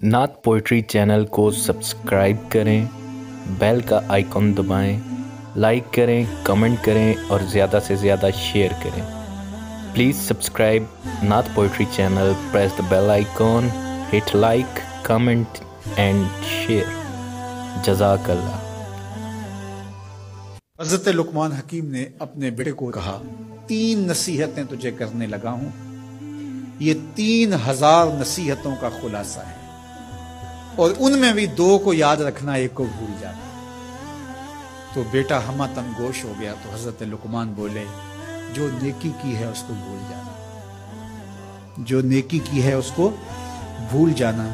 नात poetry channel को subscribe करें, बेल का आइकॉन दबाएं, लाइक करें, कमेंट करें और ज़्यादा से ज़्यादा शेयर करें। प्लीज़ सब्सक्राइब नात poetry channel, press the bell icon, hit like, comment and share. जज़ाकल्लाह। हज़रत लुक़मान हकीम ने अपने बेटे को कहा, 3 नसीहतें तुझे करने लगा हूं, ये 3000 नसीहतों का खुलासा है और उनमें भी 2 को याद रखना, 1 को भूल जाना। तो बेटा हमा तंगोश हो गया। तो हज़रत लुक़मान बोले, जो नेकी की है उसको भूल जाना, जो नेकी की है उसको भूल जाना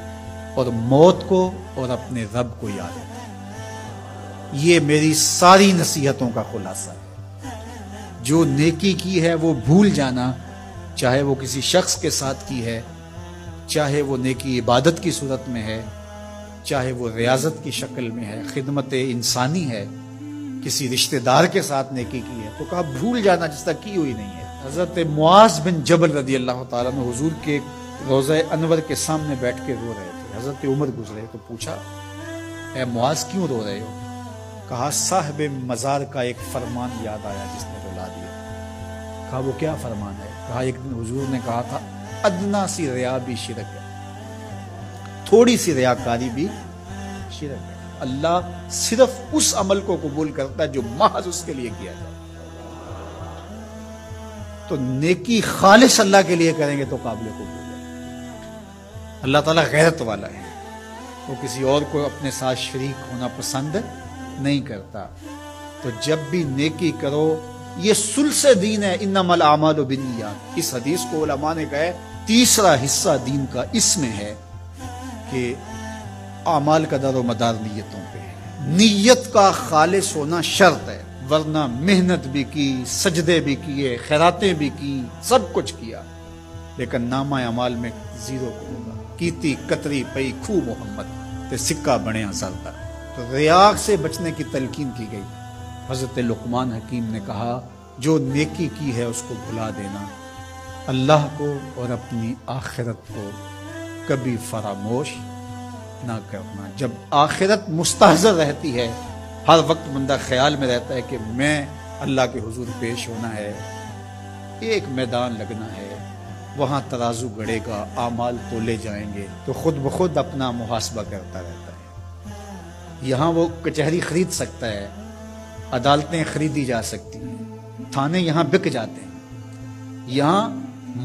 और मौत को और अपने रब को याद रखना। ये मेरी सारी नसीहतों का खुलासा है। जो नेकी की है वो भूल जाना, चाहे वो किसी शख्स के साथ की है, चाहे वो नेकी इबादत की सूरत में है, चाहे वो रियाजत की शक्ल में है, खिदमत इंसानी है, किसी रिश्तेदार के साथ नेकी की है, तो कहा भूल जाना जिस तक की हुई नहीं है। हजरत मुआज बिन जबल रदी अल्लाह ताला अन्हु हुजूर के रोज़े अनवर के सामने बैठ के रो रहे थे। हजरत उमर गुजरे तो पूछा, ए मुआज क्यों रो रहे हो? कहा साहिब मज़ार का एक फरमान याद आया जिसने रुला दिया। कहा वो क्या फरमान है? कहा एक दिन हुजूर ने कहा था, अदना सी रिया भी शिरक है, थोड़ी सी रियाकारी भी शिरक है। अल्लाह सिर्फ उस अमल को कबूल करता है जो महज उसके लिए किया जाए। तो नेकी खालिस अल्लाह के लिए करेंगे तो काबिल कबूल है। अल्लाह ताला गैरत वाला है, वो किसी और को अपने साथ शरीक होना पसंद नहीं करता। तो जब भी नेकी करो, ये सुल्से दीन है, इन्नमल आमालु बिन्नियात। इस हदीस को उलमा ने कहा, तीसरा हिस्सा दीन का इसमें है कि आमाल का दारो मदार नीयतों पे है। नीयत का खालिस होना शर्त है, वरना मेहनत भी की, सजदे भी किए, खैरातें भी की, सब कुछ किया, लेकिन नामा अमाल में 0 को होगा। कीती कतरी पई खू मोहम्मद ते सिक्का बने असरदा। तो रिया से बचने की तलकीन की गई। हज़रत लुक़मान हकीम ने कहा, जो नेकी की है उसको भुला देना, अल्लाह को और अपनी आखिरत को कभी फरामोश ना करना। जब आखिरत मुस्तहज़र रहती है, हर वक्त बंदा ख्याल में रहता है कि मैं अल्लाह के हुजूर पेश होना है, एक मैदान लगना है, वहाँ तराजू गड़ेगा, आमाल तोले जाएंगे, तो खुद ब खुद अपना मुहासबा करता रहता है। यहाँ वो कचहरी खरीद सकता है, अदालतें खरीदी जा सकती हैं, थाने यहाँ बिक जाते हैं, यहाँ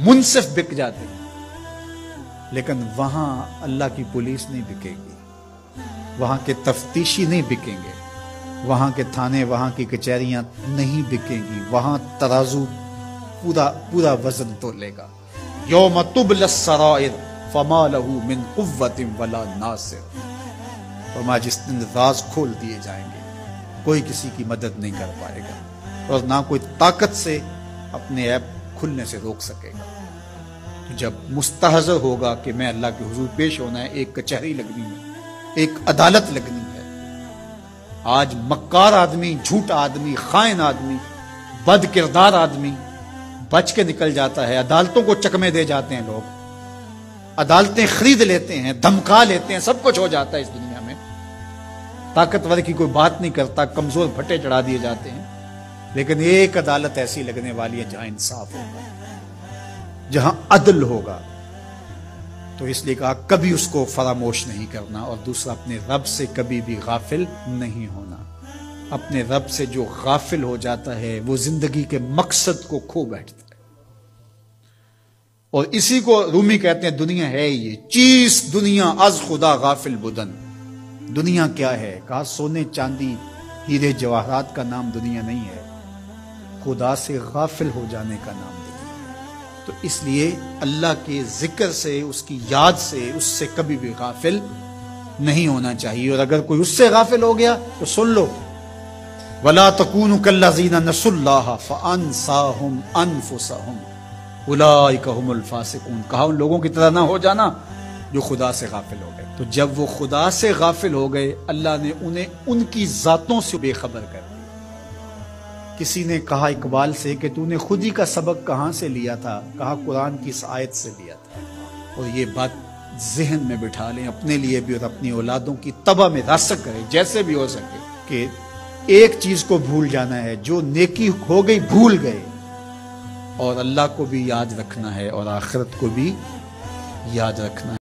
मुंसिफ बिक जाते हैं, लेकिन वहाँ अल्लाह की पुलिस नहीं बिकेगी, वहाँ के तफ्तीशी नहीं बिकेंगे, वहाँ के थाने, वहाँ की कचहरियाँ नहीं बिकेंगी। वहाँ तराजू पूरा वजन तोलेगा। यौम तुबलस सराइर फमा लहू मिन कुव्वतिन वला नासिर। फरमा जिस दिन राज खोल दिए जाएंगे, कोई किसी की मदद नहीं कर पाएगा और ना कोई ताकत से अपने ऐब खुलने से रोक सकेगा। तो जब मुस्तहज़र होगा कि मैं अल्लाह के हुजूर पेश होना है, एक कचहरी लगनी है, एक अदालत लगनी है। आज मक्कार आदमी, झूठा आदमी, खाइन आदमी, बद किरदार आदमी बच के निकल जाता है। अदालतों को चकमे दे जाते हैं लोग, अदालतें खरीद लेते हैं, धमका लेते हैं, सब कुछ हो जाता है इस दुनिया में। ताकतवर की कोई बात नहीं करता, कमजोर फटे चढ़ा दिए जाते हैं। लेकिन एक अदालत ऐसी लगने वाली है जहां इंसाफ होगा, जहां अदल होगा। तो इसलिए कहा कभी उसको फरामोश नहीं करना, और दूसरा अपने रब से कभी भी गाफिल नहीं होना। अपने रब से जो गाफिल हो जाता है वो जिंदगी के मकसद को खो बैठता है। और इसी को रूमी कहते हैं, दुनिया है ये चीज, दुनिया अज खुदा गाफिल बुदन। दुनिया क्या है? कहा सोने चांदी हीरे जवाहरात का नाम दुनिया नहीं है, खुदा से गाफिल हो जाने का नाम दुनिया है। तो इसलिए अल्लाह के जिक्र से, उसकी याद से, उससे कभी भी गाफिल नहीं होना चाहिए। और अगर कोई उससे गाफिल हो गया तो सुन लो, वला तकूनु कल्लज़ीना नसुल्लाह फअनसाहुम अनफुसहुम उलाइका हुमुल फासिकून। कहा उन लोगों की तरह ना हो जाना जो खुदा से गाफिल हो गए। तो जब वो खुदा से गाफिल हो गए, अल्लाह ने उन्हें उनकी जातों से बेखबर कर दिया। किसी ने कहा इकबाल से कि तूने खुद ही का सबक कहाँ से लिया था? कहा कुरान की इस आयत से लिया था। और ये बात ذہن میں بٹھا لیں، اپنے لیے بھی اور اپنی اولادوں کی تباہ میں راسک کریں جیسے بھی ہو سکے، کہ ایک چیز کو بھول جانا ہے، جو نیکی ہو گئی بھول گئے، اور اللہ کو بھی یاد رکھنا ہے اور آخرت کو بھی یاد رکھنا ہے۔